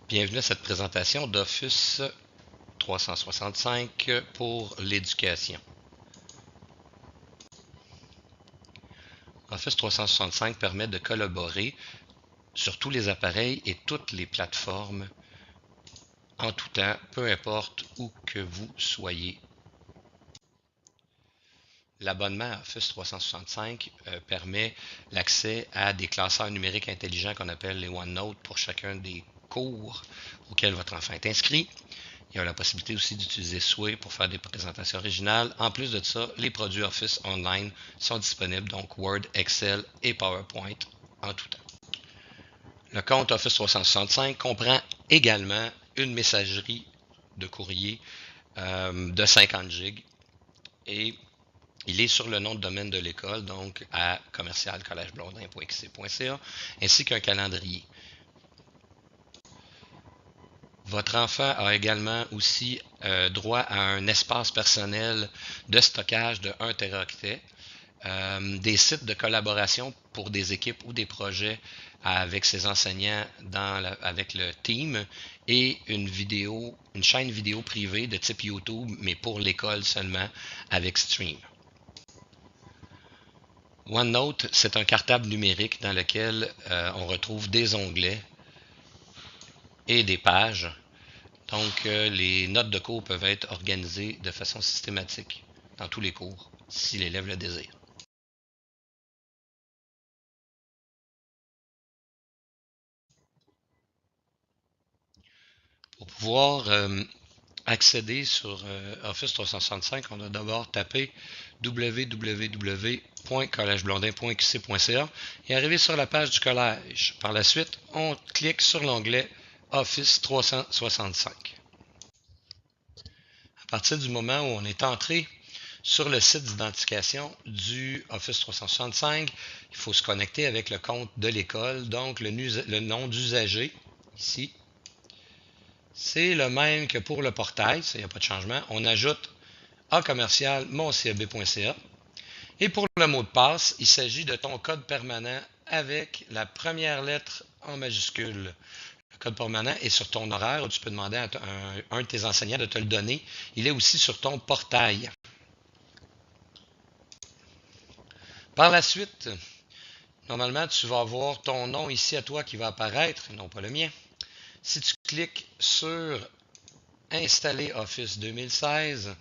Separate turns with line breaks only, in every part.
Bienvenue à cette présentation d'Office 365 pour l'éducation. Office 365 permet de collaborer sur tous les appareils et toutes les plateformes en tout temps, peu importe où que vous soyez. L'abonnement à Office 365 permet l'accès à des classeurs numériques intelligents qu'on appelle les OneNote pour chacun des cours auxquels votre enfant est inscrit. Il y a la possibilité aussi d'utiliser Sway pour faire des présentations originales. En plus de ça, les produits Office Online sont disponibles, donc Word, Excel et PowerPoint en tout temps. Le compte Office 365 comprend également une messagerie de courrier de 50 GB et il est sur le nom de domaine de l'école, donc à commercialcollegeblondin.qc.ca, ainsi qu'un calendrier. Votre enfant a également aussi droit à un espace personnel de stockage de 1 Teraoctet, des sites de collaboration pour des équipes ou des projets avec ses enseignants avec le team et une chaîne vidéo privée de type YouTube, mais pour l'école seulement avec Stream. OneNote, c'est un cartable numérique dans lequel on retrouve des onglets et des pages. Donc, les notes de cours peuvent être organisées de façon systématique dans tous les cours, si l'élève le désire. Pour pouvoir accéder sur Office 365, on doit d'abord taper www.collegeblondin.qc.ca et arriver sur la page du collège. Par la suite, on clique sur l'onglet Office 365. À partir du moment où on est entré sur le site d'identification du Office 365, il faut se connecter avec le compte de l'école, donc le nom d'usager, ici. C'est le même que pour le portail, ça, il n'y a pas de changement. On ajoute a-moncab.ca. Et pour le mot de passe, il s'agit de ton code permanent avec la première lettre en majuscule. Le code permanent est sur ton horaire, où tu peux demander à un de tes enseignants de te le donner. Il est aussi sur ton portail. Par la suite, normalement, tu vas avoir ton nom ici à toi qui va apparaître, non pas le mien. Si tu cliques sur Installer Office 2016,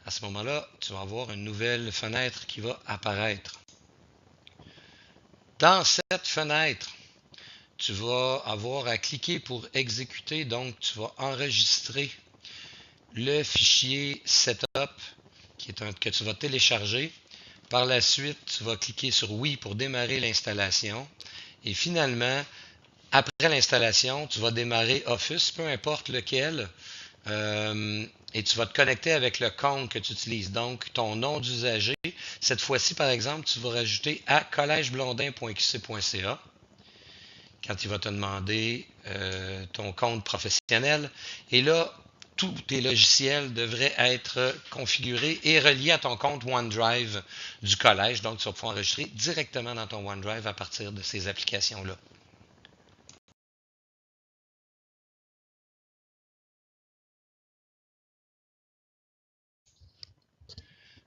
à ce moment-là, tu vas avoir une nouvelle fenêtre qui va apparaître. Dans cette fenêtre, tu vas avoir à cliquer pour exécuter, donc tu vas enregistrer le fichier Setup que tu vas télécharger. Par la suite, tu vas cliquer sur Oui pour démarrer l'installation. Et finalement, après l'installation, tu vas démarrer Office, peu importe lequel, et tu vas te connecter avec le compte que tu utilises, donc ton nom d'usager. Cette fois-ci, par exemple, tu vas rajouter à collegeblondin.qc.ca quand il va te demander ton compte professionnel. Et là, tous tes logiciels devraient être configurés et reliés à ton compte OneDrive du collège. Donc, tu vas pouvoir enregistrer directement dans ton OneDrive à partir de ces applications-là.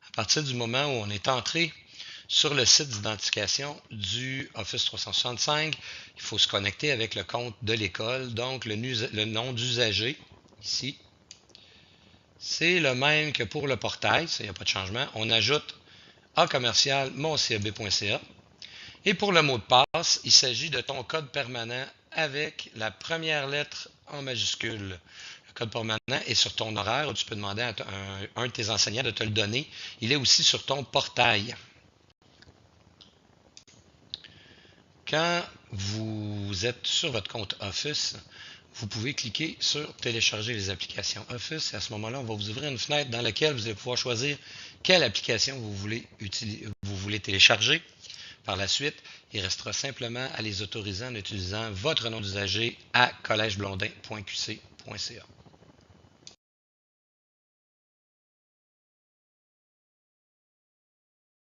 À partir du moment où on est entré sur le site d'identification du Office 365, il faut se connecter avec le compte de l'école, donc le nom d'usager, ici. C'est le même que pour le portail, ça, il n'y a pas de changement. On ajoute a-moncab.ca. Et pour le mot de passe, il s'agit de ton code permanent avec la première lettre en majuscule. Le code permanent est sur ton horaire, où tu peux demander à un de tes enseignants de te le donner. Il est aussi sur ton portail. Quand vous êtes sur votre compte Office, vous pouvez cliquer sur télécharger les applications Office et à ce moment-là, on va vous ouvrir une fenêtre dans laquelle vous allez pouvoir choisir quelle application vous voulez télécharger. Par la suite, il restera simplement à les autoriser en utilisant votre nom d'usager à collegeblondin.qc.ca.